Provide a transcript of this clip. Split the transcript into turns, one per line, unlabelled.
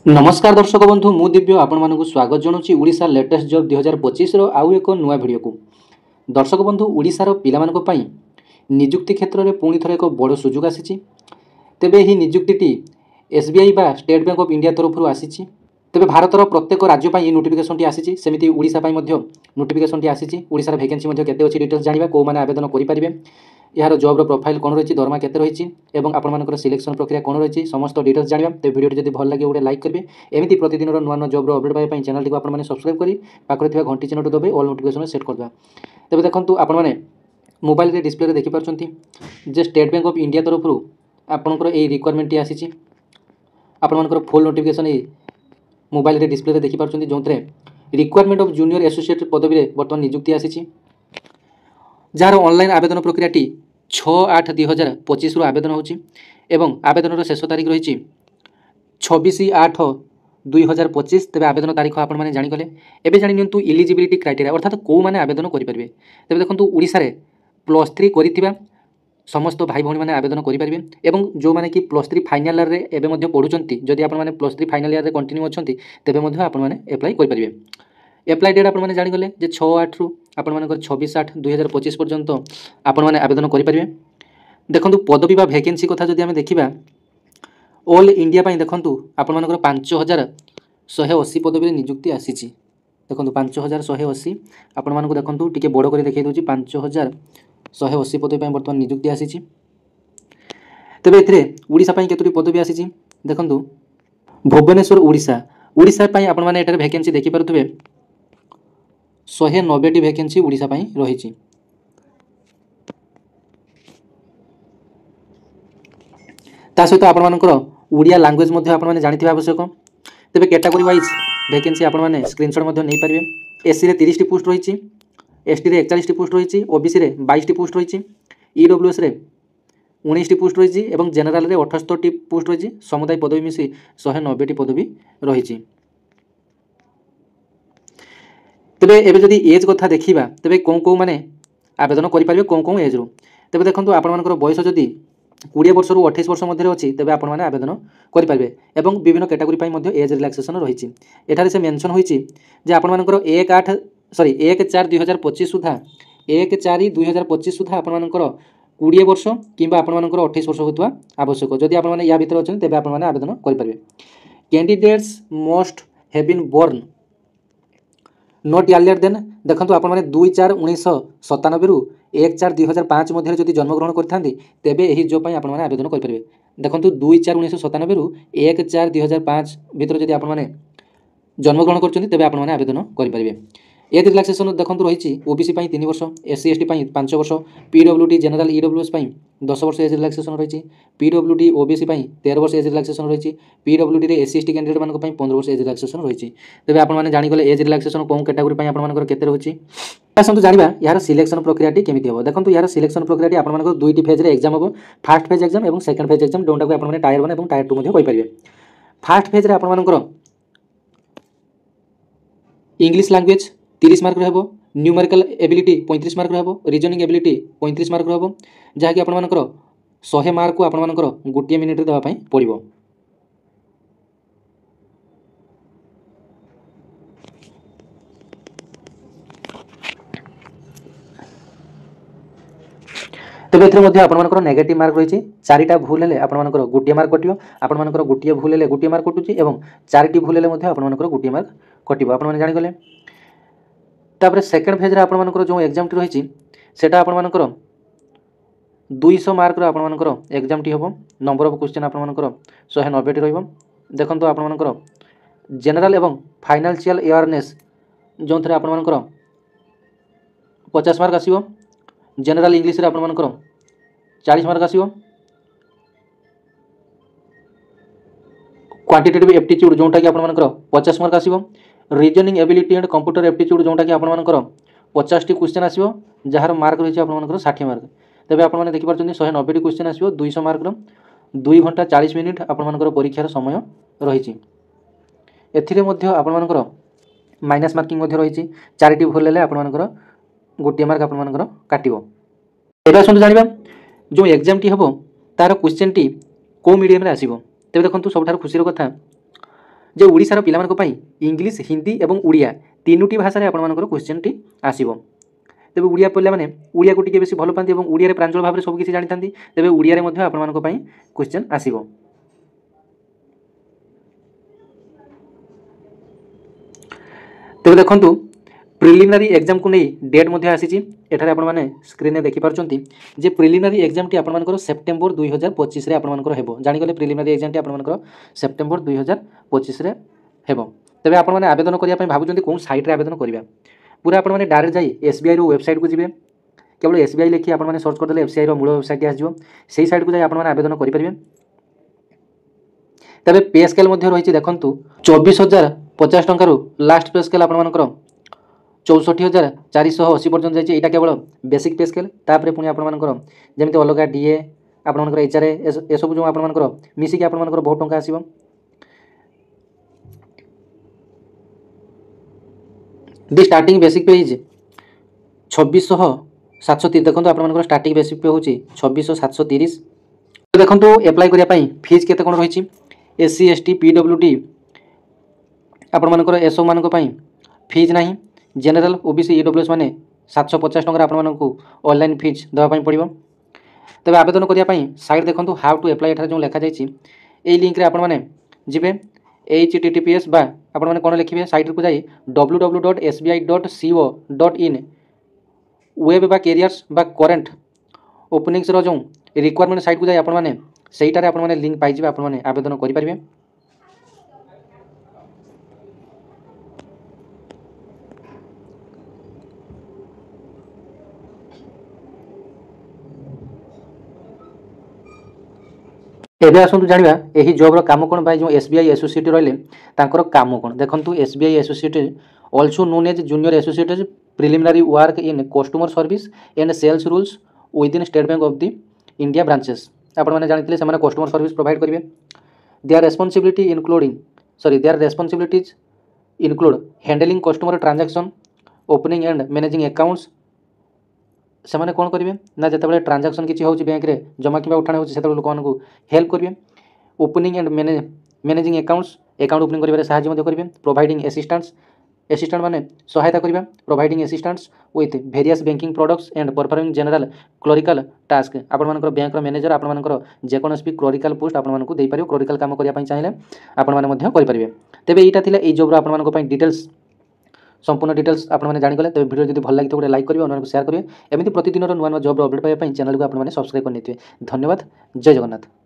नमस्कार दर्शक बंधु मु दिव्य आपण मानक स्वागत जनाऊँगी ओडिशा लेटेस्ट जॉब 2025 आउ एक नुआ भिडियो को। दर्शक बंधु ओडिशार पिलामानक पई निजुक्ति क्षेत्र में पुणी थर एक बड़ सुजोग आसी। तेबे ही निजुक्ति एसबीआई बा स्टेट बैंक ऑफ इंडिया तरफ आसी। तेबे भारतर प्रत्येक राज्य पर नोटिफिकेशन टी आसी सेमती ओडिशा पई मध्य नोटिफिकेशन टी आसी। ओडिशार वैकेंसी मध्य केते अछि डिटेल्स जानिबा को माने आवेदन करि परिबे, यार जॉब प्रोफाइल कौन रही, दरमा केते रही और आपर सिलेक्शन प्रक्रिया कौन रही समस्त डिटेल्स जानिबा। तो वीडियो जब भल लगे गोटे लाइक करेंगे। एमती प्रतिदिन नुआ नुआ जॉब अपडेट पाई चैनल को आपने सब्सक्राइब करी पाखरे घंटी चिन्ह दबे ऑल नोटिफिकेशन सेट करदे। तेज देखो आपने मोबाइल डिस्प्ले देखिपुं स्टेट बैंक ऑफ इंडिया तरफ आपंकर ये रिक्वायरमेंट टी आसी। आपर फुल नोटिफिकेशन मोबाइल डिस्प्ले देखिपुं जो रिक्वायरमेंट ऑफ जूनियर एसोसिएट पदवी में बर्तमान निजुक्ति आसी। जार ऑनलाइन आवेदन प्रक्रिया 6/8/2025 आवेदन होची एवं आवेदन शेष तारीख रही 26/8/2025। तेज आवेदन तारीख आप जानीगले। एवं जानी इलिजिबिलिटी क्राइटेरिया अर्थात कौ मैंने आवेदन करेंगे। तेज देखो ओडिशा रे +3 कर समस्त भाई भौणी मैंने आवेदन करेंगे और जो मैंने कि +3 फाइनाल ईयर रे एबे पढ़ुंट जदि आप +3 फाइनाल ईयर रे कंटिन्यू अच्छा तेज आपप्लाई करेंगे। एप्लाई डेट आपने जानीगले 6/8 रु आपर 26/8/2025 पर्यंत आपने आवेदन करेंगे। देखो पदवी बा वैकेंसी कथा जदि आम देखा ऑल इंडिया देखूँ आपर 5180 पदवी निजुक्ति आसी। देखो 5180 आपण देखूँ टी बड़ कर देखा दूसरी 5180 पदवी बर्तमान निजुक्ति आसी। तेज एशा केतोटी पदवी आसी देखूँ भुवनेश्वर ओडिशा ओडिशा आपने वैकेंसी देखिपे 190टी वैकेंसी ओडिशा रही। ता सहित आपर ओडिया लैंग्वेज आपने जानते आवश्यक। तेज कैटेगरी वाइज वैकेंसी आपने स्क्रीनशॉट नहीं पारे। एससी रे 30टी पोस्ट रही, एसटी रे 41टी पोस्ट रही, ओबीसी रे 22टी पोस्ट रही, ईडब्ल्यूएस रे 19टी पोस्ट रही और जेनेराल रे 78टी पोस्ट रही। समुदाय पदवी मिसी 190टी पदवी रही। तेबे एबे जदि एज कथा देखिबा तेबे कौन कौन माने आवेदन करेंगे कौन कौन एज रू। तेबे देखो आपर बयस जदि 20 वर्ष रु 28 वर्ष मध्य अच्छी तेबे आपण मैंने आवेदन करेंगे और विभिन्न कैटेगरी एज रिलैक्सेशन रही। एठारे से मेंशन होईची जे आपर 1/4/2025 सुधा 1/4/2025 सुधा आपर 20 वर्ष कि आपर 28 वर्ष होता आवश्यक। जदि आप या भितर अच्छे तेबे आपण मैंने आवेदन करेंगे। Candidates must have been born not earlier than देखो आप 2/4/1997 रु 1/4/2005 मध्य जदि जन्मग्रहण करते तेबे यही जॉब आप आवेदन करेंगे। देखो 2/4/1997 रु 1/4/2005 भितर जदि आप जन्मग्रहण करते आप आवेदन करेंगे। एज रिलैक्सेशन देखो रही ओबीसी 3 वर्ष, एससी एसटी 5 वर्ष, पीडब्ल्यूडी जेनेराल ईडब्ल्यूएस 10 वर्ष एज रिलैक्सेशन रही, पीडब्ल्यूडी ओबीसी 13 वर्ष एज रिलैक्सेशन रही, पीडब्ल्यूडी रे एससी एसटी कैंडिडेट मानक 15 वर्ष एज रिलैक्सेशन रही। तेज आपने जानीगले एज रिलैक्सेशन कौन कैटेगरी आपर केते रही। आसतु जानिबा यार सिलेक्शन प्रक्रिया केमिति हो। देखो यार सिलेक्शन प्रक्रिया आपर 2टी फेज रे एग्जाम हो। फर्स्ट फेज एग्जाम और सेकंड फेज एग्जाम जोटा को आप टायर 1 और टायर 2 कहि परिबे। फर्स्ट फेज रे आपर इंग्लिश लैंग्वेज 30 मार्क रहो, न्यूमेरिकल एबिलिटी 35 मार्क रहो, रीजनिंग एबिलिटी 35 मार्क रहो, जहाँकि आपर 100 मार्क को आपर गोटे मिनिट देवाई पड़ो। तेज ए आपर नेगेटिव मार्क रही 4टा भूल है आपर गोटे मार्क कटो, आपर गोटे भूल है गोटे मार्क कटुची और 4टी भूल है आपर गोटे मार्क कटो। आप जानीगले तापर सेकेंड फेज आपर जो एग्जाम टी रही सेटा आपर 200 मार्क आपर एग्जाम टी हम। नंबर ऑफ क्वेश्चन आपर 190टी रही। देखो आपर जेनेराल एवं फाइनेंशियल अवेयरनेस जो थे आपर 50 मार्क आसो, जेनेराल इंग्लिश रे आपर 40 मार्क आसो, क्वांटिटेटिव एप्टीट्यूड जोटा कि आपर 50 मार्क आसो, reasoning ability and computer aptitude जोटा कि आपर 50टी क्वेश्चन आसो जार मार्क रही आपर 60 मार्क। तेज आपने देखिपुं 190टी क्वेश्चन आसो 200 मार्क 2 घंटा 40 मिनिट आपर परीक्षार समय रही। आपर माइनस मार्किंग रही 4टी भूल है आपर गोटे मार्क आपर काटो। एबे आसतु जानिबा जो एग्जाम टी हम तार क्वेश्चन टी को मीडियम रे आसीबो। तेबे देखंतु सबठार खुशीर कथा जे ओडिशार पिलामानक पई इंग्लिश हिंदी एवं उड़िया तीनोटी भाषा आपंकर क्वेश्चन टी आसीबो। तेबे उड़िया पढ़ला माने उड़िया को टिके बेसी भल पाती और उड़िया प्रांजल भाव में सब किसी जानी था। तेबे उड़िया रे आपंकर क्वेश्चन आसीबो। तेबे देखंतु प्रिलिमिनारी एग्जाम को नहीं डेट मध्य आसी एठारे आपण माने स्क्रीन में देखि पारछंती जे प्रिलिमिनारी एग्जाम टी आपनकर सेप्टेम्बर 2025 रे आपनकर हेबो। जानि गले प्रिलिमिनारी एग्जाम टी आपनकर सेप्टेम्बर 2025 रे हेबो। तेबे आपण माने आवेदन करिया पय भाबुचंती कोन साइट रे आवेदन करिया पूरा आपण माने डायरेक्ट जाई एसबीआई रो वेबसाइट को जिवे। केवल एसबीआई लिखि आपण माने सर्च कर देले एफसीआई रो मूल वेबसाइट आसीजो सेही साइट को जाई आपण माने आवेदन करि परिबे। तबे पे स्केल मध्य रहिछि देखंतु 24050 टंका रु लास्ट पे स्केल आपण मानकर 64,480 पर्यंत जाइए। यहाँ केवल बेसिक पे स्केल तापर पुणी आपर जमी अलग डीए आपर एचआरए ए सब जो आपर मिसिक आपर बहुत टंका आसो। दी स्टार्टिंग बेसिक पे 26,730 देखो आपर स्टार्टिंग बेसिक पे हूँ 26,730। देखो एप्लाई करने फीस केते कौन रही एससी एसटी पीडब्ल्यूडी आपर एसओ मान फीज ना जनरल ओबीसी ईडब्ल्यूएस माने 750 टंका आपको ऑनलाइन फीज देवाई पड़ो। तेज आवेदन करने साइट देखो हाउ टू एप्लाई एठार जो लिखा जाए लिंक रे आपने जिबे https बा आपने कौन लिखिए साइट को जाई www.sbi.co.in वेब बा कैरियर्स बा करेन्ट ओपनिंग्स जो रिक्वायरमेंट साइट को जाई आपने सहीटार आपने लिंक पाइबे आपने आवेदन करेंगे। एबे आसतु जानिबा एही जॉब रो काम कोन बाय जो एसबीआई एसोसिएट रहले तांकर काम कोन देखंतु SBI associate also known as junior associate preliminary work in customer service and sales rules with in State Bank of the India branches आपण माने जानिथिले से माने कस्टमर सर्विस प्रोवाइड करिवे। Their responsibilities include handling customer transaction opening and managing accounts से मैंने कौन करेंगे ना जिते ट्रांजैक्शन किसी हो बैंक रे जमा कि उठाण हो लोक मानू हेल्प करेंगे। Opening and managing accounts account opening करेंगे साहाय्य करेंगे। प्रोवाइडिंग असिस्टेंट माने सहायता करवा providing assistants with various banking products and performing general clerical task आपर बैंक मैनेजर आपर जेकोसी भी क्लरिकल पोस्ट आपको दे पार क्लरिकल काम करने चाहिए आपरे। तेज यहाँ थी जॉब आप डिटेल्स संपूर्ण डिटेल्स आपने जानिगले। तेज वीडियो जब भल लगे गोटे लाइक करेंगे अन्य शेयर करेंगे। एमती प्रतिदिन नुआ नुआ जॉब अपडेट पाइबा चैनल को आपने सब्सक्राइब करने। धन्यवाद। जय जगन्नाथ।